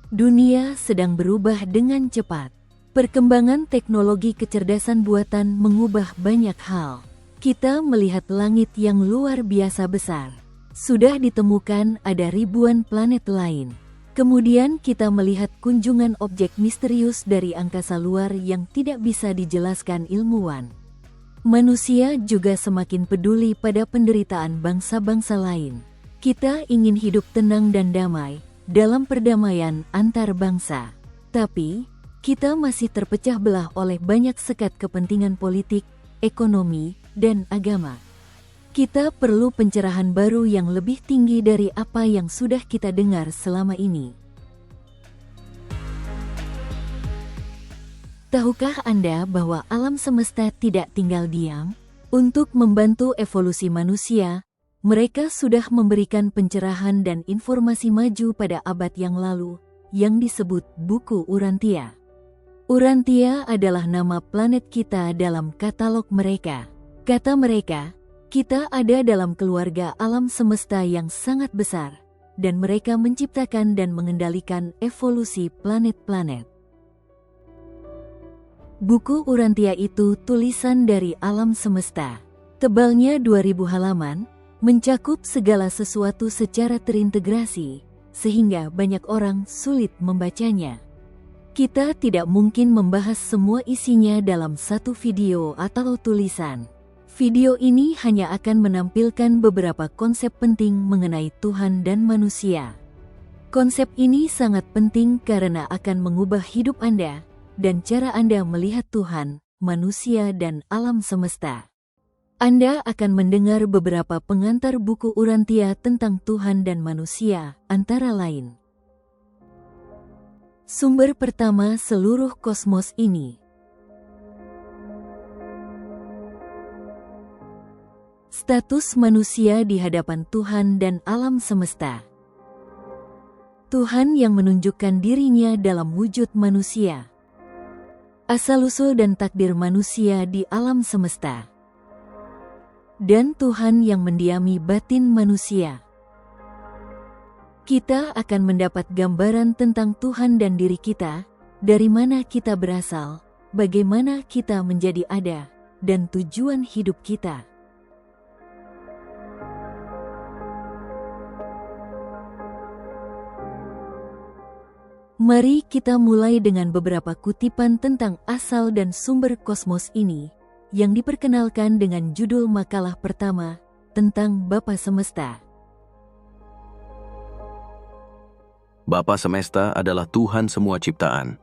Dunia sedang berubah dengan cepat. Perkembangan teknologi kecerdasan buatan mengubah banyak hal. Kita melihat langit yang luar biasa besar. Sudah ditemukan ada ribuan planet lain. Kemudian kita melihat kunjungan objek misterius dari angkasa luar yang tidak bisa dijelaskan ilmuwan. Manusia juga semakin peduli pada penderitaan bangsa-bangsa lain. Kita ingin hidup tenang dan damai dalam perdamaian antar bangsa. Tapi, kita masih terpecah belah oleh banyak sekat kepentingan politik, ekonomi, dan agama. Kita perlu pencerahan baru yang lebih tinggi dari apa yang sudah kita dengar selama ini. Tahukah Anda bahwa alam semesta tidak tinggal diam? Untuk membantu evolusi manusia, mereka sudah memberikan pencerahan dan informasi maju pada abad yang lalu, yang disebut Buku Urantia. Urantia adalah nama planet kita dalam katalog mereka. Kata mereka, kita ada dalam keluarga alam semesta yang sangat besar, dan mereka menciptakan dan mengendalikan evolusi planet-planet. Buku Urantia itu tulisan dari alam semesta. Tebalnya 2000 halaman, mencakup segala sesuatu secara terintegrasi, sehingga banyak orang sulit membacanya. Kita tidak mungkin membahas semua isinya dalam satu video atau tulisan. Video ini hanya akan menampilkan beberapa konsep penting mengenai Tuhan dan manusia. Konsep ini sangat penting karena akan mengubah hidup Anda dan cara Anda melihat Tuhan, manusia, dan alam semesta. Anda akan mendengar beberapa pengantar buku Urantia tentang Tuhan dan manusia, antara lain. Sumber pertama seluruh kosmos ini. Status manusia di hadapan Tuhan dan alam semesta. Tuhan yang menunjukkan dirinya dalam wujud manusia. Asal-usul dan takdir manusia di alam semesta. Dan Tuhan yang mendiami batin manusia. Kita akan mendapat gambaran tentang Tuhan dan diri kita, dari mana kita berasal, bagaimana kita menjadi ada, dan tujuan hidup kita. Mari kita mulai dengan beberapa kutipan tentang asal dan sumber kosmos ini, yang diperkenalkan dengan judul makalah pertama, tentang Bapa Semesta. Bapa Semesta adalah Tuhan semua ciptaan,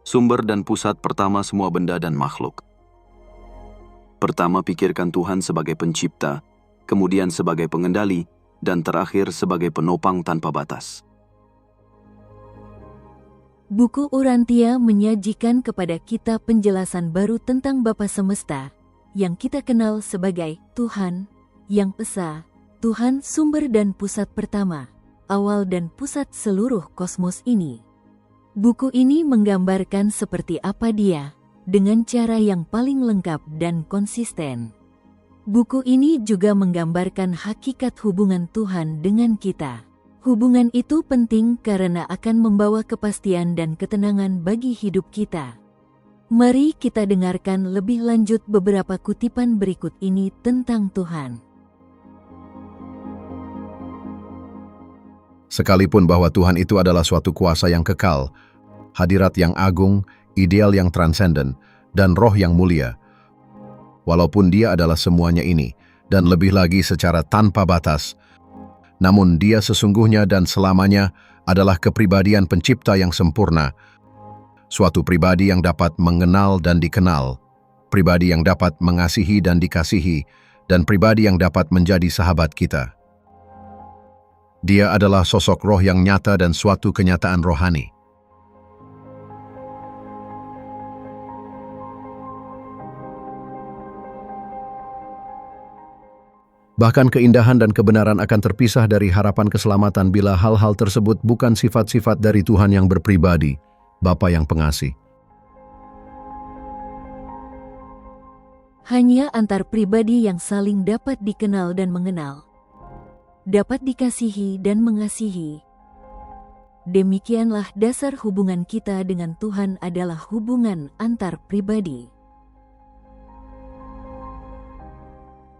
sumber dan pusat pertama semua benda dan makhluk. Pertama pikirkan Tuhan sebagai pencipta, kemudian sebagai pengendali, dan terakhir sebagai penopang tanpa batas. Buku Urantia menyajikan kepada kita penjelasan baru tentang Bapa Semesta, yang kita kenal sebagai Tuhan, Yang Esa, Tuhan sumber dan pusat pertama, awal dan pusat seluruh kosmos ini. Buku ini menggambarkan seperti apa Dia, dengan cara yang paling lengkap dan konsisten. Buku ini juga menggambarkan hakikat hubungan Tuhan dengan kita. Hubungan itu penting karena akan membawa kepastian dan ketenangan bagi hidup kita. Mari kita dengarkan lebih lanjut beberapa kutipan berikut ini tentang Tuhan. Sekalipun bahwa Tuhan itu adalah suatu kuasa yang kekal, hadirat yang agung, ideal yang transenden, dan roh yang mulia, walaupun Dia adalah semuanya ini, dan lebih lagi secara tanpa batas, namun Dia sesungguhnya dan selamanya adalah kepribadian pencipta yang sempurna, suatu pribadi yang dapat mengenal dan dikenal, pribadi yang dapat mengasihi dan dikasihi, dan pribadi yang dapat menjadi sahabat kita. Dia adalah sosok roh yang nyata dan suatu kenyataan rohani. Bahkan keindahan dan kebenaran akan terpisah dari harapan keselamatan bila hal-hal tersebut bukan sifat-sifat dari Tuhan yang berpribadi, Bapa yang pengasih. Hanya antar pribadi yang saling dapat dikenal dan mengenal, dapat dikasihi dan mengasihi, Demikianlah dasar hubungan kita dengan Tuhan adalah hubungan antar pribadi.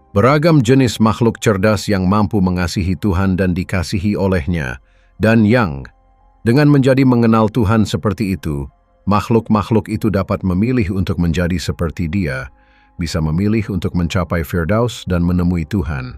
Beragam jenis makhluk cerdas yang mampu mengasihi Tuhan dan dikasihi olehnya, dan yang, dengan menjadi mengenal Tuhan seperti itu, makhluk-makhluk itu dapat memilih untuk menjadi seperti Dia, bisa memilih untuk mencapai Firdaus dan menemui Tuhan.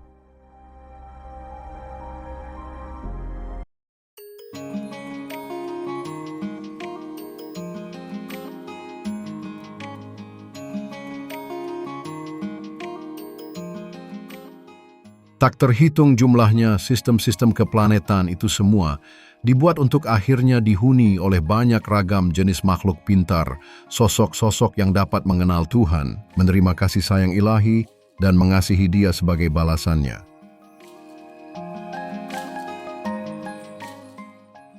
Tak terhitung jumlahnya sistem-sistem keplanetan itu semua dibuat untuk akhirnya dihuni oleh banyak ragam jenis makhluk pintar, sosok-sosok yang dapat mengenal Tuhan, menerima kasih sayang ilahi, dan mengasihi Dia sebagai balasannya.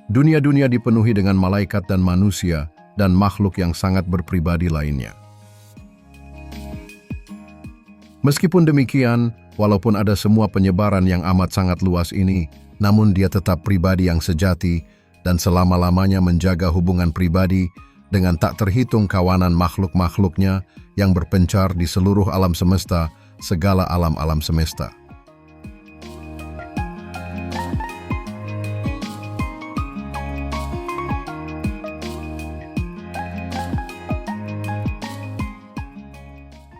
Dunia-dunia dipenuhi dengan malaikat dan manusia, dan makhluk yang sangat berpribadi lainnya. Meskipun demikian, walaupun ada semua penyebaran yang amat sangat luas ini, namun Dia tetap pribadi yang sejati dan selama-lamanya menjaga hubungan pribadi dengan tak terhitung kawanan makhluk-makhluknya yang berpencar di seluruh alam semesta, segala alam-alam semesta.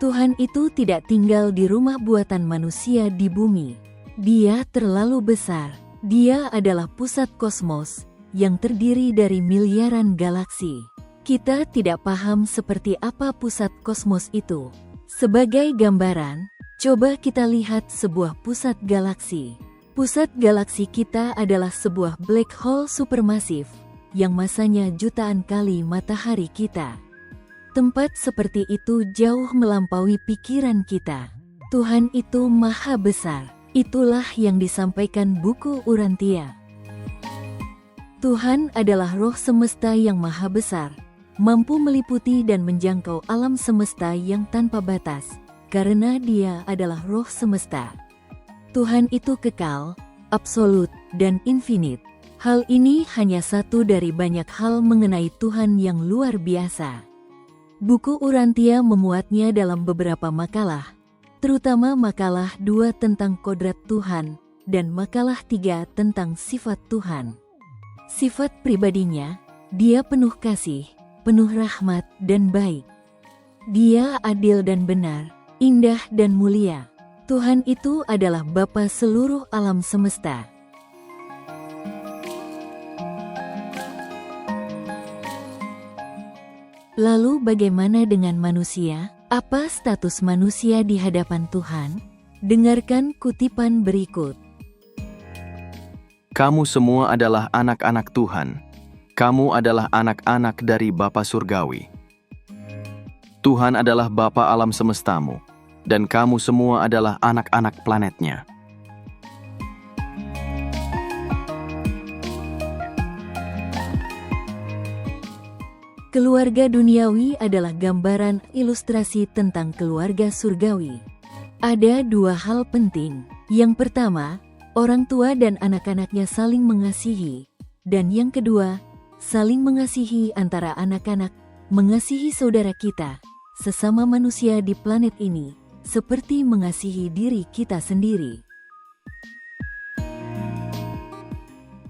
Tuhan itu tidak tinggal di rumah buatan manusia di bumi. Dia terlalu besar. Dia adalah pusat kosmos yang terdiri dari miliaran galaksi. Kita tidak paham seperti apa pusat kosmos itu. Sebagai gambaran, coba kita lihat sebuah pusat galaksi. Pusat galaksi kita adalah sebuah black hole supermasif yang masanya jutaan kali matahari kita. Tempat seperti itu jauh melampaui pikiran kita. Tuhan itu maha besar. Itulah yang disampaikan buku Urantia. Tuhan adalah roh semesta yang maha besar, mampu meliputi dan menjangkau alam semesta yang tanpa batas, karena Dia adalah roh semesta. Tuhan itu kekal, absolut, dan infinite. Hal ini hanya satu dari banyak hal mengenai Tuhan yang luar biasa. Buku Urantia memuatnya dalam beberapa makalah, terutama makalah 2 tentang kodrat Tuhan dan makalah 3 tentang sifat Tuhan. Sifat pribadinya, Dia penuh kasih, penuh rahmat dan baik. Dia adil dan benar, indah dan mulia. Tuhan itu adalah Bapa seluruh alam semesta. Lalu bagaimana dengan manusia? Apa status manusia di hadapan Tuhan? Dengarkan kutipan berikut. Kamu semua adalah anak-anak Tuhan. Kamu adalah anak-anak dari Bapa Surgawi. Tuhan adalah Bapa alam semestamu, dan kamu semua adalah anak-anak planetnya. Keluarga duniawi adalah gambaran ilustrasi tentang keluarga surgawi. Ada 2 hal penting. Yang pertama, orang tua dan anak-anaknya saling mengasihi. Dan yang kedua, saling mengasihi antara anak-anak, mengasihi saudara kita, sesama manusia di planet ini, seperti mengasihi diri kita sendiri.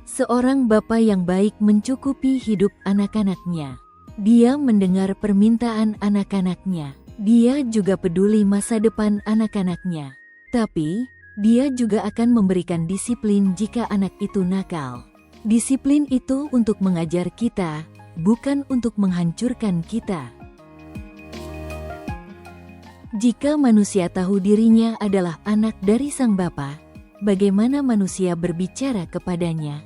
Seorang bapa yang baik mencukupi hidup anak-anaknya. Dia mendengar permintaan anak-anaknya. Dia juga peduli masa depan anak-anaknya. Tapi, dia juga akan memberikan disiplin jika anak itu nakal. Disiplin itu untuk mengajar kita, bukan untuk menghancurkan kita. Jika manusia tahu dirinya adalah anak dari Sang Bapa, bagaimana manusia berbicara kepadanya?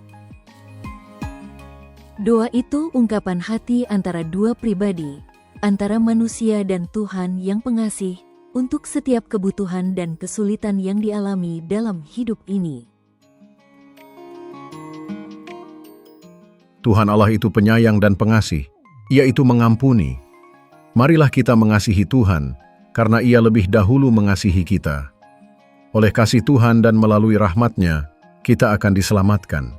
Doa itu ungkapan hati antara 2 pribadi, antara manusia dan Tuhan yang pengasih, untuk setiap kebutuhan dan kesulitan yang dialami dalam hidup ini. Tuhan Allah itu penyayang dan pengasih. Ia itu mengampuni. Marilah kita mengasihi Tuhan, karena Ia lebih dahulu mengasihi kita. Oleh kasih Tuhan dan melalui rahmat-Nya, kita akan diselamatkan.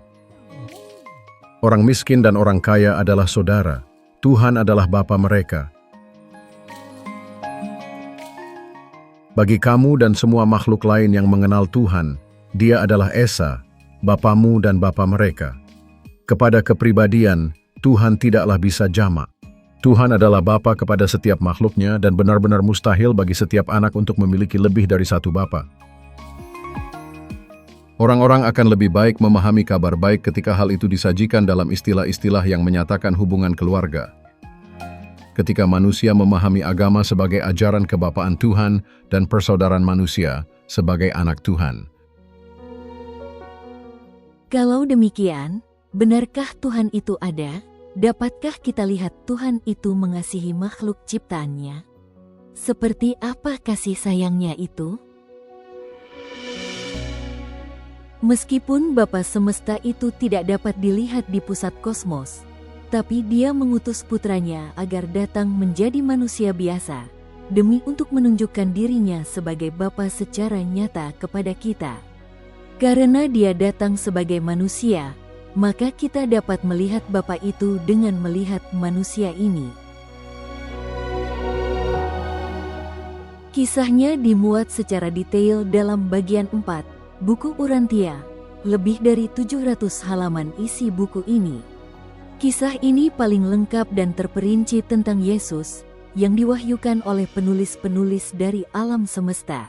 Orang miskin dan orang kaya adalah saudara. Tuhan adalah Bapa mereka. Bagi kamu dan semua makhluk lain yang mengenal Tuhan, Dia adalah Esa, Bapamu dan Bapa mereka. Kepada kepribadian, Tuhan tidaklah bisa jamak. Tuhan adalah Bapa kepada setiap makhluknya dan benar-benar mustahil bagi setiap anak untuk memiliki lebih dari satu Bapa. Orang-orang akan lebih baik memahami kabar baik ketika hal itu disajikan dalam istilah-istilah yang menyatakan hubungan keluarga. Ketika manusia memahami agama sebagai ajaran kebapaan Tuhan dan persaudaraan manusia sebagai anak Tuhan. Kalau demikian, benarkah Tuhan itu ada? Dapatkah kita lihat Tuhan itu mengasihi makhluk ciptaannya? Seperti apa kasih sayangnya itu? Meskipun Bapa semesta itu tidak dapat dilihat di pusat kosmos, tapi Dia mengutus putranya agar datang menjadi manusia biasa, demi untuk menunjukkan dirinya sebagai Bapa secara nyata kepada kita. Karena Dia datang sebagai manusia, maka kita dapat melihat Bapa itu dengan melihat manusia ini. Kisahnya dimuat secara detail dalam bagian 4, buku Urantia, lebih dari 700 halaman isi buku ini. Kisah ini paling lengkap dan terperinci tentang Yesus, yang diwahyukan oleh penulis-penulis dari alam semesta.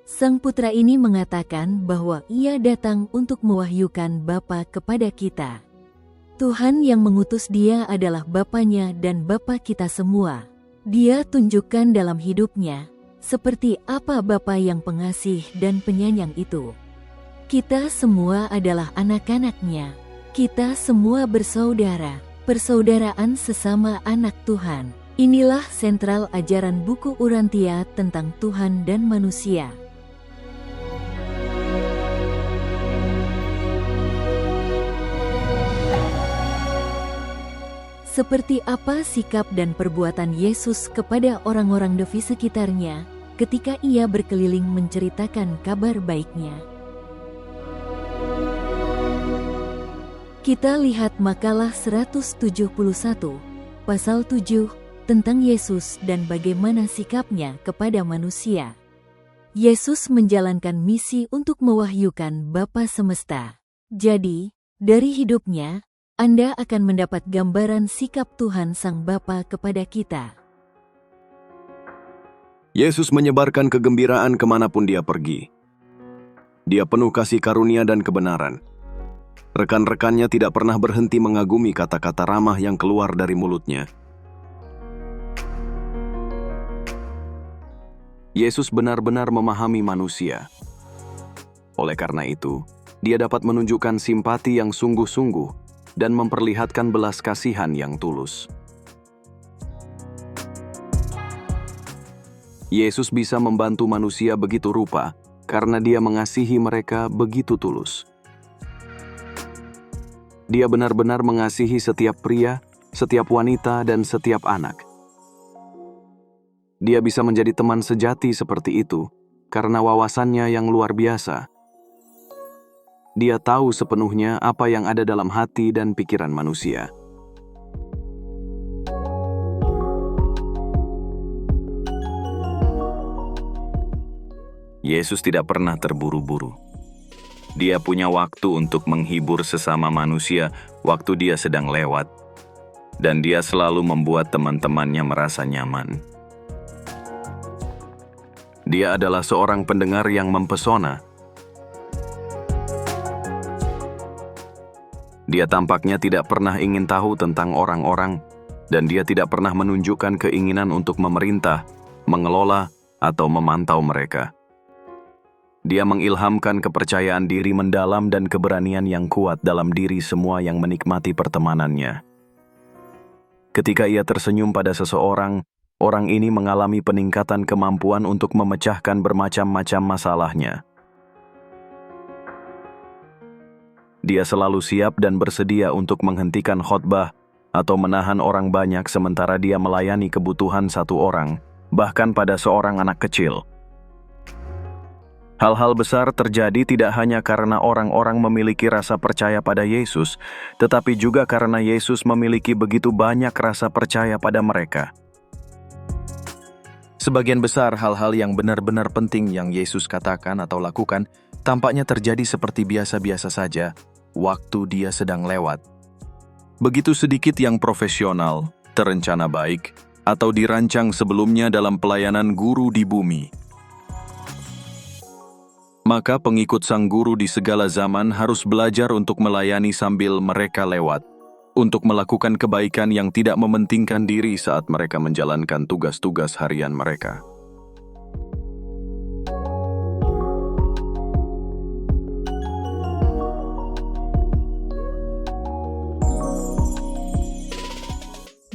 Sang Putra ini mengatakan bahwa Ia datang untuk mewahyukan Bapa kepada kita. Tuhan yang mengutus Dia adalah Bapanya dan Bapa kita semua. Dia tunjukkan dalam hidupnya seperti apa Bapa yang pengasih dan penyayang itu. Kita semua adalah anak-anak-Nya. Kita semua bersaudara, persaudaraan sesama anak Tuhan. Inilah sentral ajaran buku Urantia tentang Tuhan dan manusia. Seperti apa sikap dan perbuatan Yesus kepada orang-orang di sekitarnya ketika Ia berkeliling menceritakan kabar baiknya. Kita lihat makalah 171, pasal 7, tentang Yesus dan bagaimana sikapnya kepada manusia. Yesus menjalankan misi untuk mewahyukan Bapa semesta. Jadi, dari hidupnya, Anda akan mendapat gambaran sikap Tuhan Sang Bapa kepada kita. Yesus menyebarkan kegembiraan kemanapun Dia pergi. Dia penuh kasih karunia dan kebenaran. Rekan-rekannya tidak pernah berhenti mengagumi kata-kata ramah yang keluar dari mulutnya. Yesus benar-benar memahami manusia. Oleh karena itu, Dia dapat menunjukkan simpati yang sungguh-sungguh dan memperlihatkan belas kasihan yang tulus. Yesus bisa membantu manusia begitu rupa karena Dia mengasihi mereka begitu tulus. Dia benar-benar mengasihi setiap pria, setiap wanita, dan setiap anak. Dia bisa menjadi teman sejati seperti itu karena wawasannya yang luar biasa. Dia tahu sepenuhnya apa yang ada dalam hati dan pikiran manusia. Yesus tidak pernah terburu-buru. Dia punya waktu untuk menghibur sesama manusia waktu Dia sedang lewat, dan Dia selalu membuat teman-temannya merasa nyaman. Dia adalah seorang pendengar yang mempesona. Dia tampaknya tidak pernah ingin tahu tentang orang-orang, dan Dia tidak pernah menunjukkan keinginan untuk memerintah, mengelola, atau memantau mereka. Dia mengilhamkan kepercayaan diri mendalam dan keberanian yang kuat dalam diri semua yang menikmati pertemanannya. Ketika Ia tersenyum pada seseorang, orang ini mengalami peningkatan kemampuan untuk memecahkan bermacam-macam masalahnya. Dia selalu siap dan bersedia untuk menghentikan khotbah atau menahan orang banyak sementara Dia melayani kebutuhan satu orang, bahkan pada seorang anak kecil. Hal-hal besar terjadi tidak hanya karena orang-orang memiliki rasa percaya pada Yesus, tetapi juga karena Yesus memiliki begitu banyak rasa percaya pada mereka. Sebagian besar hal-hal yang benar-benar penting yang Yesus katakan atau lakukan tampaknya terjadi seperti biasa-biasa saja, waktu Dia sedang lewat. Begitu sedikit yang profesional, terencana baik, atau dirancang sebelumnya dalam pelayanan guru di bumi. Maka pengikut sang guru di segala zaman harus belajar untuk melayani sambil mereka lewat, untuk melakukan kebaikan yang tidak mementingkan diri saat mereka menjalankan tugas-tugas harian mereka.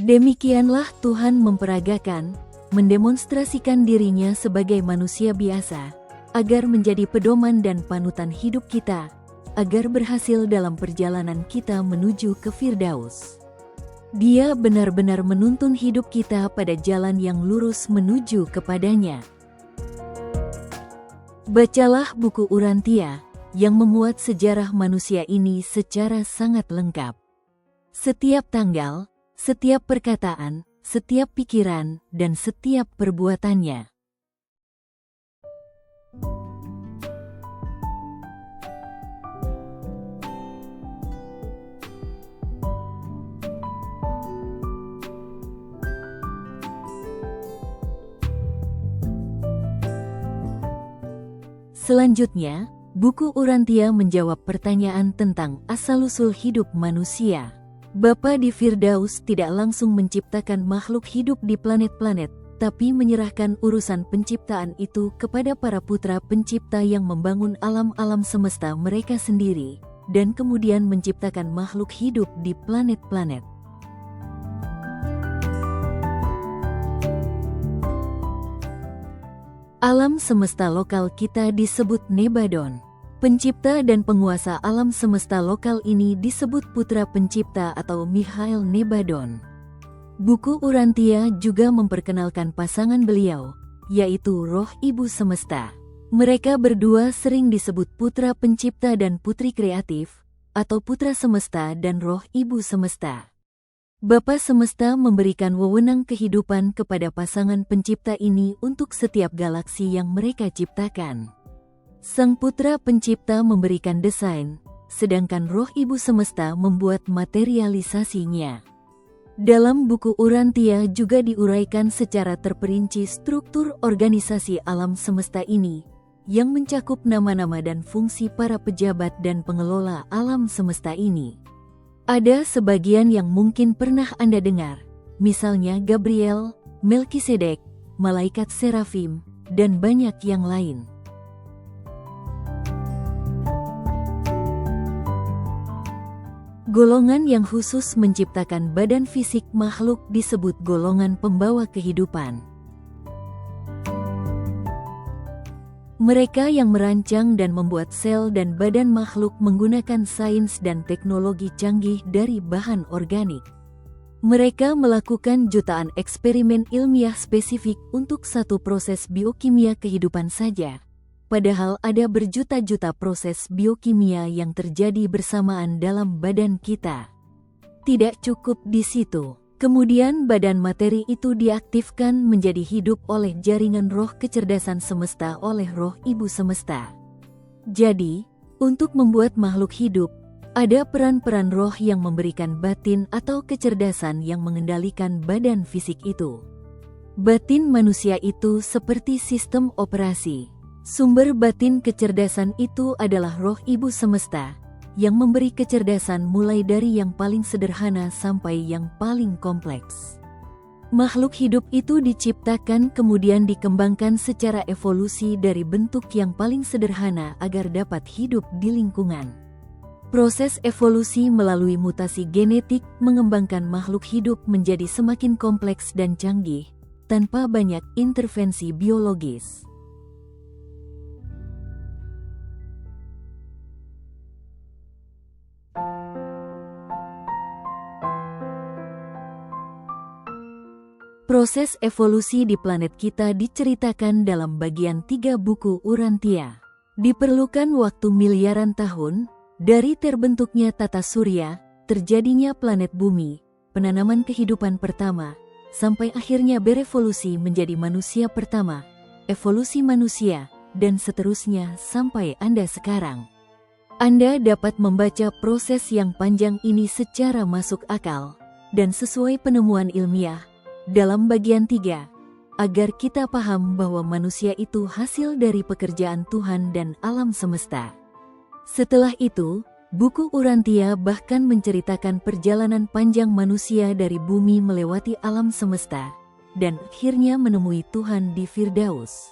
Demikianlah Tuhan memperagakan, mendemonstrasikan dirinya sebagai manusia biasa, agar menjadi pedoman dan panutan hidup kita, agar berhasil dalam perjalanan kita menuju ke Firdaus. Dia benar-benar menuntun hidup kita pada jalan yang lurus menuju kepadanya. Bacalah buku Urantia, yang memuat sejarah manusia ini secara sangat lengkap. Setiap tanggal, setiap perkataan, setiap pikiran, dan setiap perbuatannya. Selanjutnya, buku Urantia menjawab pertanyaan tentang asal-usul hidup manusia. Bapa di Firdaus tidak langsung menciptakan makhluk hidup di planet-planet, tapi menyerahkan urusan penciptaan itu kepada para putra pencipta yang membangun alam-alam semesta mereka sendiri, dan kemudian menciptakan makhluk hidup di planet-planet. Alam semesta lokal kita disebut Nebadon. Pencipta dan penguasa alam semesta lokal ini disebut putra pencipta atau Mikhail Nebadon. Buku Urantia juga memperkenalkan pasangan beliau, yaitu Roh Ibu Semesta. Mereka berdua sering disebut putra pencipta dan putri kreatif, atau putra semesta dan Roh Ibu Semesta. Bapa Semesta memberikan wewenang kehidupan kepada pasangan pencipta ini untuk setiap galaksi yang mereka ciptakan. Sang Putra Pencipta memberikan desain, sedangkan Roh Ibu Semesta membuat materialisasinya. Dalam buku Urantia juga diuraikan secara terperinci struktur organisasi alam semesta ini, yang mencakup nama-nama dan fungsi para pejabat dan pengelola alam semesta ini. Ada sebagian yang mungkin pernah Anda dengar, misalnya Gabriel, Melkisedek, malaikat Serafim, dan banyak yang lain. Golongan yang khusus menciptakan badan fisik makhluk disebut golongan pembawa kehidupan. Mereka yang merancang dan membuat sel dan badan makhluk menggunakan sains dan teknologi canggih dari bahan organik. Mereka melakukan jutaan eksperimen ilmiah spesifik untuk satu proses biokimia kehidupan saja. Padahal ada berjuta-juta proses biokimia yang terjadi bersamaan dalam badan kita. Tidak cukup di situ. Kemudian badan materi itu diaktifkan menjadi hidup oleh jaringan roh kecerdasan semesta oleh Roh Ibu Semesta. Jadi, untuk membuat makhluk hidup, ada peran-peran roh yang memberikan batin atau kecerdasan yang mengendalikan badan fisik itu. Batin manusia itu seperti sistem operasi. Sumber batin kecerdasan itu adalah Roh Ibu Semesta, yang memberi kecerdasan mulai dari yang paling sederhana sampai yang paling kompleks. Makhluk hidup itu diciptakan kemudian dikembangkan secara evolusi dari bentuk yang paling sederhana agar dapat hidup di lingkungan. Proses evolusi melalui mutasi genetik mengembangkan makhluk hidup menjadi semakin kompleks dan canggih, tanpa banyak intervensi biologis. Proses evolusi di planet kita diceritakan dalam bagian 3 buku Urantia. Diperlukan waktu miliaran tahun, dari terbentuknya tata surya, terjadinya planet bumi, penanaman kehidupan pertama, sampai akhirnya berevolusi menjadi manusia pertama, evolusi manusia, dan seterusnya sampai Anda sekarang. Anda dapat membaca proses yang panjang ini secara masuk akal, dan sesuai penemuan ilmiah, dalam bagian 3, agar kita paham bahwa manusia itu hasil dari pekerjaan Tuhan dan alam semesta. Setelah itu, buku Urantia bahkan menceritakan perjalanan panjang manusia dari bumi melewati alam semesta, dan akhirnya menemui Tuhan di Firdaus.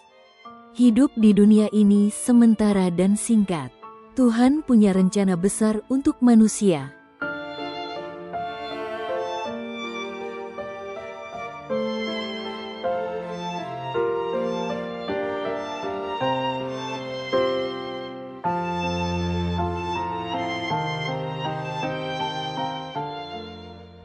Hidup di dunia ini sementara dan singkat. Tuhan punya rencana besar untuk manusia.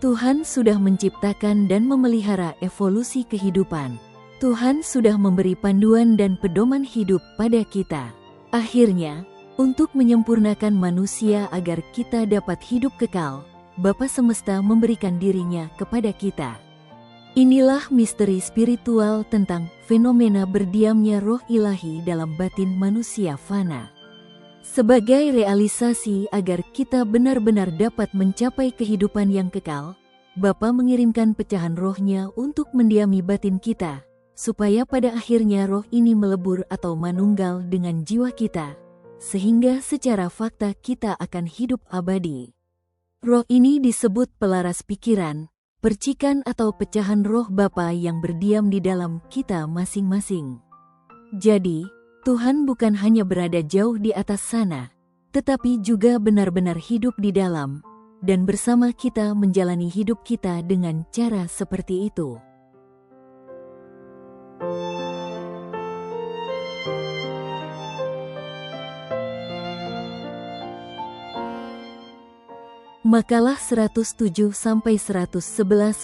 Tuhan sudah menciptakan dan memelihara evolusi kehidupan. Tuhan sudah memberi panduan dan pedoman hidup pada kita. Akhirnya, untuk menyempurnakan manusia agar kita dapat hidup kekal, Bapa Semesta memberikan dirinya kepada kita. Inilah misteri spiritual tentang fenomena berdiamnya roh ilahi dalam batin manusia fana. Sebagai realisasi agar kita benar-benar dapat mencapai kehidupan yang kekal, Bapa mengirimkan pecahan rohnya untuk mendiami batin kita, supaya pada akhirnya roh ini melebur atau manunggal dengan jiwa kita, sehingga secara fakta kita akan hidup abadi. Roh ini disebut pelaras pikiran, percikan atau pecahan roh Bapa yang berdiam di dalam kita masing-masing. Jadi, Tuhan bukan hanya berada jauh di atas sana, tetapi juga benar-benar hidup di dalam, dan bersama kita menjalani hidup kita dengan cara seperti itu. Makalah 107-111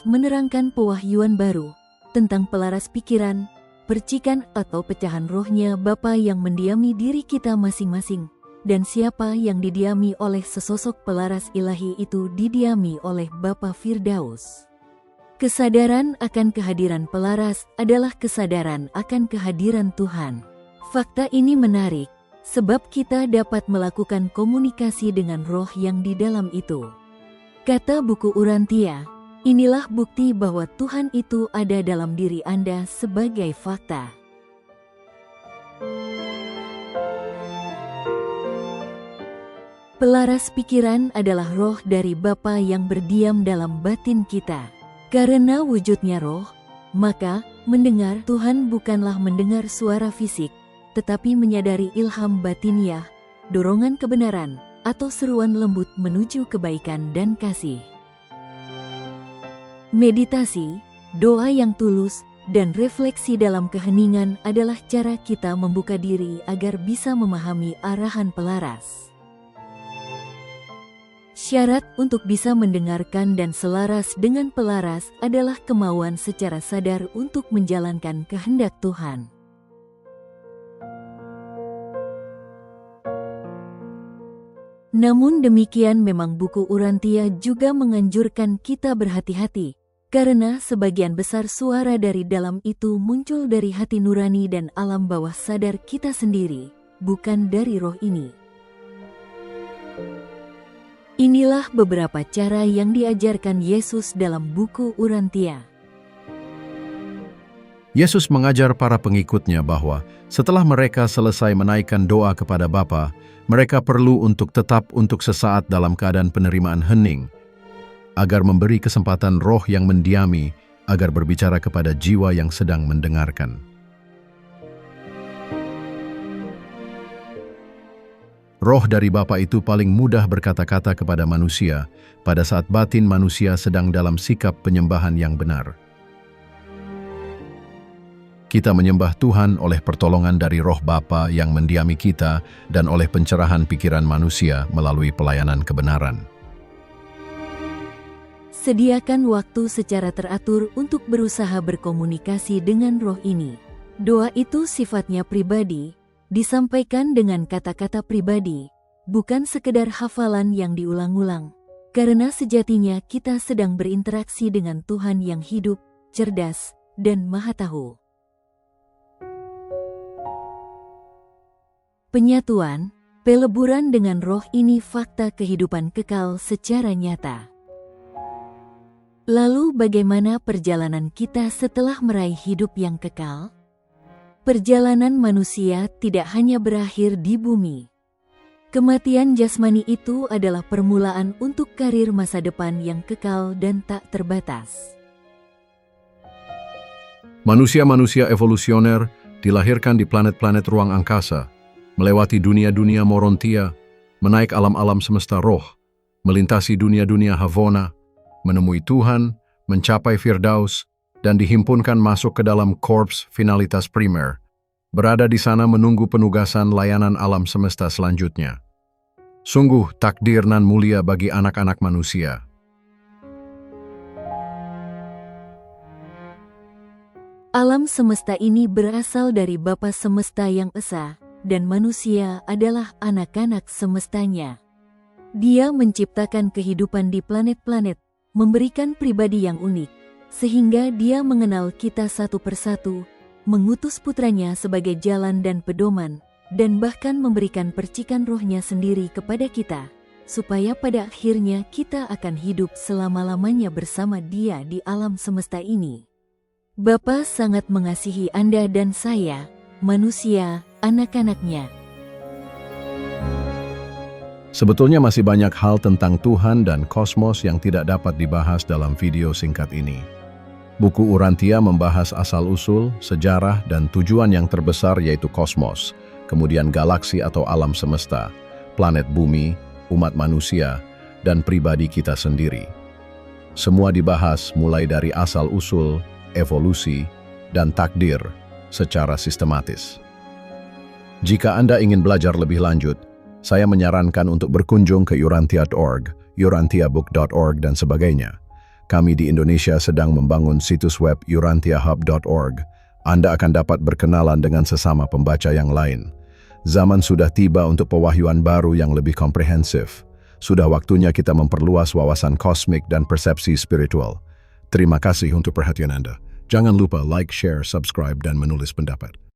menerangkan pewahyuan baru tentang pelaras pikiran, percikan atau pecahan rohnya Bapa yang mendiami diri kita masing-masing, dan siapa yang didiami oleh sesosok pelaras ilahi itu didiami oleh Bapa Firdaus. Kesadaran akan kehadiran pelaras adalah kesadaran akan kehadiran Tuhan. Fakta ini menarik, sebab kita dapat melakukan komunikasi dengan roh yang di dalam itu. Kata buku Urantia, inilah bukti bahwa Tuhan itu ada dalam diri Anda sebagai fakta. Pelaras pikiran adalah roh dari Bapa yang berdiam dalam batin kita. Karena wujudnya roh, maka mendengar Tuhan bukanlah mendengar suara fisik, tetapi menyadari ilham batiniah, dorongan kebenaran, atau seruan lembut menuju kebaikan dan kasih. Meditasi, doa yang tulus, dan refleksi dalam keheningan adalah cara kita membuka diri agar bisa memahami arahan pelaras. Syarat untuk bisa mendengarkan dan selaras dengan pelaras adalah kemauan secara sadar untuk menjalankan kehendak Tuhan. Namun demikian memang buku Urantia juga menganjurkan kita berhati-hati, karena sebagian besar suara dari dalam itu muncul dari hati nurani dan alam bawah sadar kita sendiri, bukan dari roh ini. Inilah beberapa cara yang diajarkan Yesus dalam buku Urantia. Yesus mengajar para pengikutnya bahwa setelah mereka selesai menaikkan doa kepada Bapa, mereka perlu untuk tetap untuk sesaat dalam keadaan penerimaan hening, agar memberi kesempatan roh yang mendiami, agar berbicara kepada jiwa yang sedang mendengarkan. Roh dari Bapa itu paling mudah berkata-kata kepada manusia pada saat batin manusia sedang dalam sikap penyembahan yang benar. Kita menyembah Tuhan oleh pertolongan dari Roh Bapa yang mendiami kita dan oleh pencerahan pikiran manusia melalui pelayanan kebenaran. Sediakan waktu secara teratur untuk berusaha berkomunikasi dengan roh ini. Doa itu sifatnya pribadi, disampaikan dengan kata-kata pribadi, bukan sekedar hafalan yang diulang-ulang. Karena sejatinya kita sedang berinteraksi dengan Tuhan yang hidup, cerdas, dan Maha Tahu. Penyatuan, peleburan dengan roh ini fakta kehidupan kekal secara nyata. Lalu bagaimana perjalanan kita setelah meraih hidup yang kekal? Perjalanan manusia tidak hanya berakhir di bumi. Kematian jasmani itu adalah permulaan untuk karir masa depan yang kekal dan tak terbatas. Manusia-manusia evolusioner dilahirkan di planet-planet ruang angkasa, melewati dunia-dunia Morontia, menaik alam-alam semesta roh, melintasi dunia-dunia Havona, menemui Tuhan, mencapai Firdaus, dan dihimpunkan masuk ke dalam korps finalitas primer, berada di sana menunggu penugasan layanan alam semesta selanjutnya. Sungguh takdir nan mulia bagi anak-anak manusia. Alam semesta ini berasal dari Bapa Semesta yang Esa, dan manusia adalah anak-anak semestanya. Dia menciptakan kehidupan di planet-planet, memberikan pribadi yang unik, sehingga dia mengenal kita satu persatu, mengutus putranya sebagai jalan dan pedoman, dan bahkan memberikan percikan rohnya sendiri kepada kita, supaya pada akhirnya kita akan hidup selama-lamanya bersama dia di alam semesta ini. Bapa sangat mengasihi Anda dan saya, manusia, anak-anaknya. Sebetulnya masih banyak hal tentang Tuhan dan kosmos yang tidak dapat dibahas dalam video singkat ini. Buku Urantia membahas asal-usul, sejarah, dan tujuan yang terbesar yaitu kosmos, kemudian galaksi atau alam semesta, planet bumi, umat manusia, dan pribadi kita sendiri. Semua dibahas mulai dari asal-usul, evolusi, dan takdir secara sistematis. Jika Anda ingin belajar lebih lanjut, saya menyarankan untuk berkunjung ke urantia.org, urantiabook.org, dan sebagainya. Kami di Indonesia sedang membangun situs web urantiahub.org. Anda akan dapat berkenalan dengan sesama pembaca yang lain. Zaman sudah tiba untuk pewahyuan baru yang lebih komprehensif. Sudah waktunya kita memperluas wawasan kosmik dan persepsi spiritual. Terima kasih untuk perhatian Anda. Jangan lupa like, share, subscribe, dan menulis pendapat.